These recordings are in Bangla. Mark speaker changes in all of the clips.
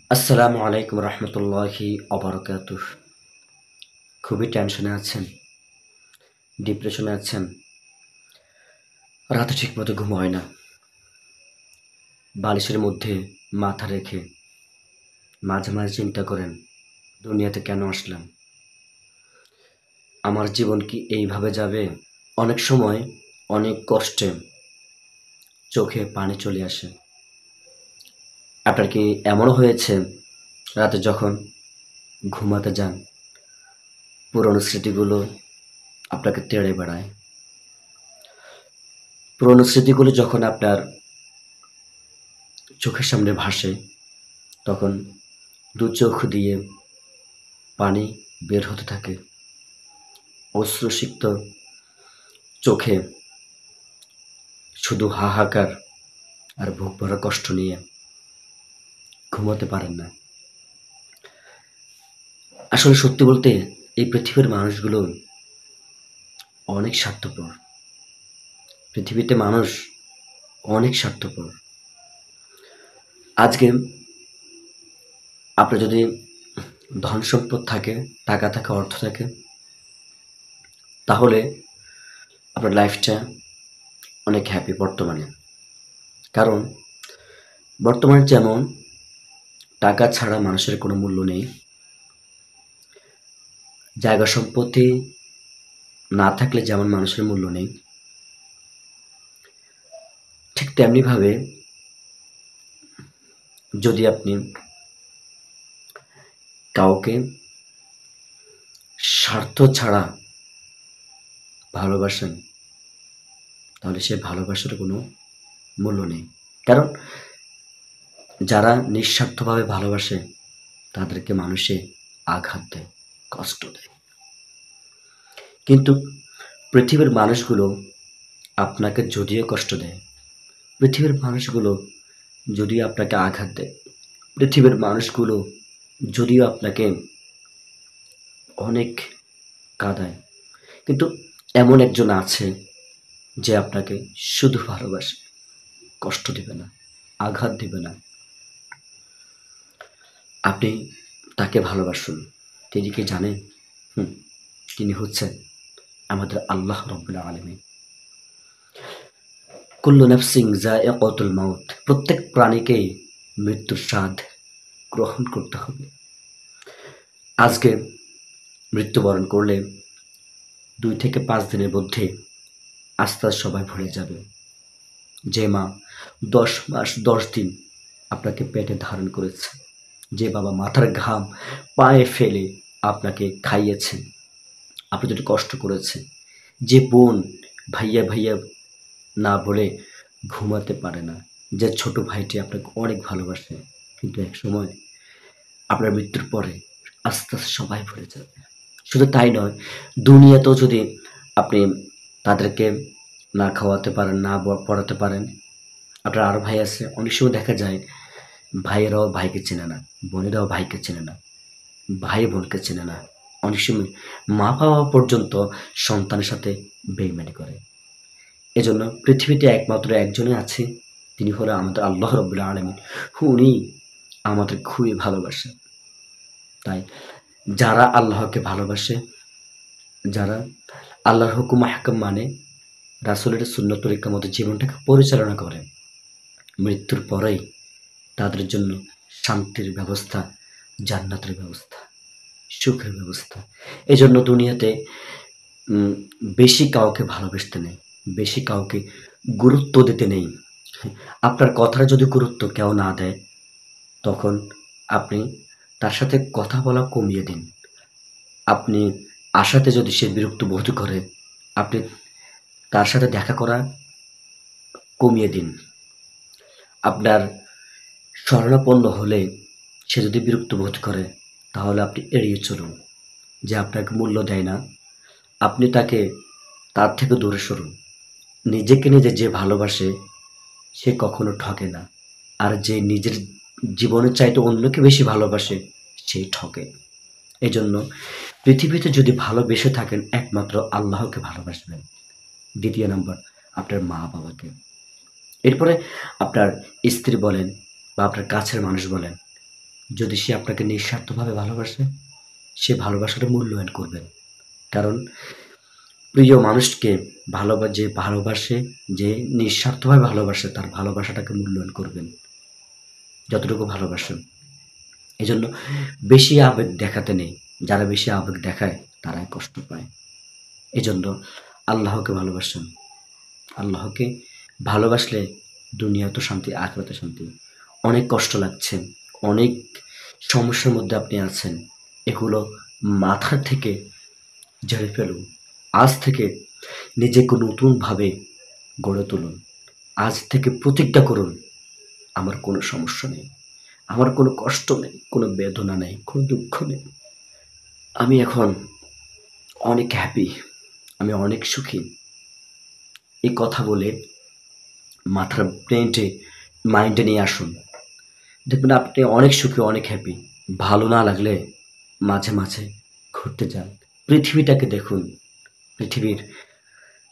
Speaker 1: আসসালামু আলাইকুম রহমতুল্লাহি অবরকাতুহ। খুবই টেনশনে আছেন, ডিপ্রেশনে আছেন, রাতে ঠিকমতো ঘুম হয় না, বালিশের মধ্যে মাথা রেখে মাঝে মাঝে চিন্তা করেন, দুনিয়াতে কেন আসলাম? আমার জীবন কি এইভাবে যাবে? অনেক সময় অনেক কষ্টে চোখে পানি চলে আসে। আপনার কি এমনও হয়েছে, রাতে যখন ঘুমাতে যান, পুরনো স্মৃতিগুলো আপনাকে তেড়ে বেড়ায়? পুরনো স্মৃতিগুলো যখন আপনার চোখের সামনে ভাসে, তখন দু চোখ দিয়ে পানি বের হতে থাকে। অশ্রুসিক্ত চোখে শুধু হাহাকার আর বুক ভরা কষ্ট নিয়ে ঘুমাতে পারেন না। আসলে সত্যি বলতে, এই পৃথিবীর মানুষগুলো অনেক স্বার্থপর। পৃথিবীতে মানুষ অনেক স্বার্থপর। আজকে আপনার যদি ধন সম্পদ থাকে, টাকা থাকে, অর্থ থাকে, তাহলে আপনার লাইফটা অনেক হ্যাপি বর্তমানে। কারণ বর্তমানে যেমন টাকা ছাড়া মানুষের কোনো মূল্য নেই, জায়গা সম্পত্তি না থাকলে যেমন মানুষের মূল্য নেই, ঠিক তেমনিভাবে যদি আপনি কাউকে স্বার্থ ছাড়া ভালোবাসেন, তাহলে সে ভালোবাসার কোনো মূল্য নেই। কারণ যারা নিঃস্বার্থভাবে ভালোবাসে, তাদেরকে মানুষে আঘাত দেয়, কষ্ট দেয়। কিন্তু পৃথিবীর মানুষগুলো আপনাকে যদিও কষ্ট দেয়, পৃথিবীর মানুষগুলো যদিও আপনাকে আঘাত দেয়, পৃথিবীর মানুষগুলো যদিও আপনাকে অনেক কাঁদায়, কিন্তু এমন একজন আছে যে আপনাকে শুধু ভালোবাসে, কষ্ট দিবে না, আঘাত দিবে না। আপনি তাকে ভালোবাসুন। তিনি কি জানেন? হুম, তিনি হচ্ছেন আমাদের আল্লাহ রাব্বুল আলামিন। কুল্লু নাফসিন যায়িকাতুল মাউত। প্রত্যেক প্রাণীকেই মৃত্যুর স্বাদ গ্রহণ করতে হবে। আজকে মৃত্যুবরণ করলে ২ থেকে ৫ দিনের মধ্যে আস্তে আস্তে সবাই ভুলে যাবে। যে মা ১০ মাস ১০ দিন আপনাকে পেটে ধারণ করেছে, যে বাবা মাথার ঘাম পায়ে ফেলে আপনাকে খাইয়েছে, আপনি যদি কষ্ট করেছে, যে বোন ভাইয়া ভাইয়া না বলে ঘুমাতে পারে না, যে ছোট ভাইটি আপনাকে অনেক ভালোবাসে, কিন্তু একসময় আপনার মৃত্যুর পরে আস্তে আস্তে সবাই ভুলে যাবে। শুধু তাই নয়, দুনিয়াতেও যদি আপনি তাদেরকে না খাওয়াতে পারেন, না পড়াতে পারেন, আপনার আরো ভাই আছে, অনেক সময় দেখা যায় ভাইয়েরাও ভাইকে চেনে না, বোনেরাও ভাইকে চেনে না, ভাই বোনকে চেনে না। অনেক সময় মা-বাবা পর্যন্ত সন্তানের সাথে বেইমানি করে। এজন্য পৃথিবীতে একমাত্র একজনই আছে, তিনি হলো আমাদের আল্লাহ রাব্বুল আলামিন। উনি আমাদের খুবই ভালোবাসেন। তাই যারা আল্লাহকে ভালোবাসে, যারা আল্লাহর হুকুম আহকাম মানে, রাসূলের সুন্নত তরিকা মতো জীবনটাকে পরিচালনা করে, মৃত্যুর পরেই তাদের জন্য শান্তির ব্যবস্থা, জান্নাতের ব্যবস্থা, সুখের ব্যবস্থা। এজন্য দুনিয়াতে উম বেশি কাউকে ভালোবাসতে নেই, বেশি কাউকে গুরুত্ব দিতে নেই। আপনার কথার যদি গুরুত্ব কেউ না দেয়, তখন আপনি তার সাথে কথা বলা কমিয়ে দিন। আপনি আসাতে যদি সে বিরক্ত বোধ করে, আপনি তার সাথে দেখা করা কমিয়ে দিন। আপনার শরণাপন্ন হলে সে যদি বিরক্ত বোধ করে, তাহলে আপনি এড়িয়ে চলুন। যে আপনাকে মূল্য দেয় না, আপনি তাকে তার থেকে দূরে সরুন। নিজেকে নিজে যে ভালোবাসে, সে কখনো ঠকে না। আর যে নিজের জীবনের চাইতে অন্যকে বেশি ভালোবাসে, সে ঠকে। এজন্য পৃথিবীতে যদি ভালোবেসে থাকেন, একমাত্র আল্লাহকে ভালোবাসবেন। ২য় নাম্বার, আপনার মা-বাবাকে। এরপরে আপনার স্ত্রী বলেন বা আপনার কাছের মানুষ বলেন, যদি সে আপনাকে নিঃস্বার্থভাবে ভালোবাসে, সে ভালোবাসাটা মূল্যায়ন করবেন। কারণ প্রিয় মানুষকে যে ভালোবাসে, যে নিঃস্বার্থভাবে ভালোবাসে, তার ভালোবাসাটাকে মূল্যায়ন করবেন যতটুকু ভালোবাসেন। এজন্য বেশি আবেগ দেখাতে নেই। যারা বেশি আবেগ দেখায় তারাই কষ্ট পায়। এজন্য আল্লাহকে ভালোবাসেন। আল্লাহকে ভালোবাসলে দুনিয়াতেও শান্তি, আখিরাতেও শান্তি। অনেক কষ্ট লাগছে, অনেক সমস্যার মধ্যে আপনি আছেন, এগুলো মাথা থেকে ঝেড়ে ফেলুন। আজ থেকে নিজেকে নতুনভাবে গড়ে তুলুন। আজ থেকে প্রতিজ্ঞা করুন, আমার কোনো সমস্যা নেই, আমার কোনো কষ্ট নেই, কোনো বেদনা নেই, কোনো দুঃখ নেই। আমি এখন অনেক হ্যাপি, আমি অনেক সুখী। এই কথা বলে মাথার মাইন্ডে নিয়ে আসুন। দেখবেন আপনি অনেক সুখী, অনেক হ্যাপি। ভালো না লাগলে মাঝে মাঝে ঘুরতে যান, পৃথিবীটাকে দেখুন। পৃথিবীর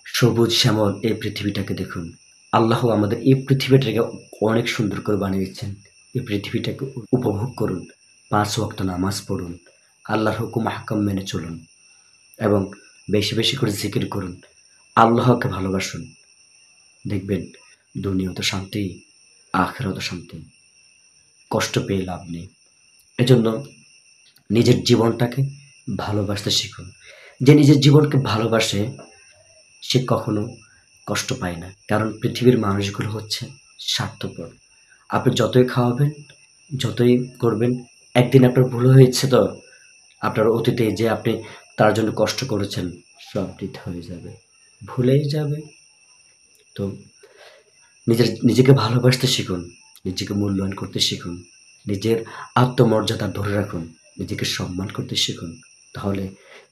Speaker 1: সবুজ শ্যামল এই পৃথিবীটাকে দেখুন। আল্লাহ আমাদের এই পৃথিবীটাকে অনেক সুন্দর করে বানিয়েছেন। এই পৃথিবীটাকে উপভোগ করুন, 5 ওয়াক্ত নামাজ পড়ুন, আল্লাহর হুকুম আহকাম মেনে চলুন এবং বেশি বেশি করে জিকির করুন, আল্লাহকে ভালোবাসুন। দেখবেন দুনিয়াতে শান্তি, আখিরাতে শান্তি। কষ্ট পেয়ে লাভ নেই। এজন্য নিজের জীবনটাকে ভালোবাসতে শিখুন। যে নিজের জীবনকে ভালোবাসে সে কখনো কষ্ট পায় না। কারণ পৃথিবীর মানুষগুলো হচ্ছে স্বার্থপর। আপনি যতই খাওয়াবেন, যতই করবেন, একদিন আপনার ভুল হয়েছে তো আপনার অতীতে যে আপনি তার জন্য কষ্ট করেছেন সব বৃথা হয়ে যাবে, ভুলেই যাবে। তো নিজেকে ভালোবাসতে শিখুন, নিজেকে মূল্যায়ন করতে শিখুন, নিজের আত্মমর্যাদা ধরে রাখুন, নিজেকে সম্মান করতে শিখুন। তাহলে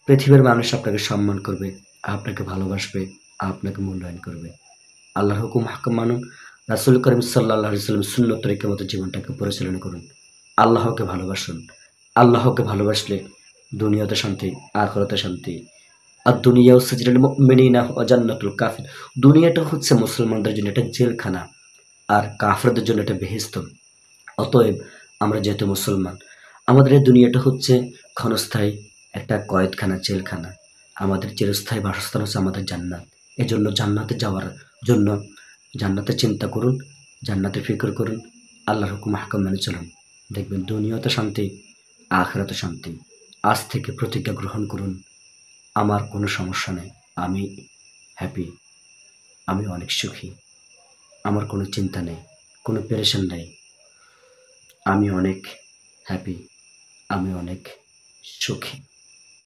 Speaker 1: পৃথিবীর মানুষ আপনাকে সম্মান করবে, আপনাকে ভালোবাসবে, আপনাকে মূল্যায়ন করবে। আল্লাহর হুকুম হাকাম মানুন, রাসূল করিম সাল্লাল্লাহু আলাইহি ওয়াসাল্লাম সুন্নত তরিকার মতো জীবনটাকে পরিচালনা করুন। আল্লাহকে ভালোবাসুন। আল্লাহকে ভালোবাসলে দুনিয়াতে শান্তি, আখিরাতে শান্তি। আর দুনিয়াও সিজনুল মুমিনিনা ওয়া জান্নাতুল কাফির। দুনিয়াটা হচ্ছে মুসলমানদের জন্য একটা জেলখানা, আর কাফেরদের জন্য একটা বেহেশত। অতএব আমরা যেহেতু মুসলমান, আমাদের এই দুনিয়াটা হচ্ছে ক্ষণস্থায়ী একটা কয়েদখানা, জেলখানা। আমাদের চিরস্থায়ী বাসস্থান হচ্ছে আমাদের জান্নাত। এজন্য জান্নাতে যাওয়ার জন্য জান্নাতের চিন্তা করুন, জান্নাতের ফিকর করুন, আল্লাহর হুকুম আহকাম মেনে চলুন। দেখবেন দুনিয়াতে শান্তি, আখিরাতে শান্তি। আজ থেকে প্রতিজ্ঞা গ্রহণ করুন, আমার কোনো সমস্যা নেই, আমি হ্যাপি, আমি অনেক সুখী, আমার কোনো চিন্তা নেই, কোনো পেরেশান নেই, আমি অনেক হ্যাপি, আমি অনেক সুখী।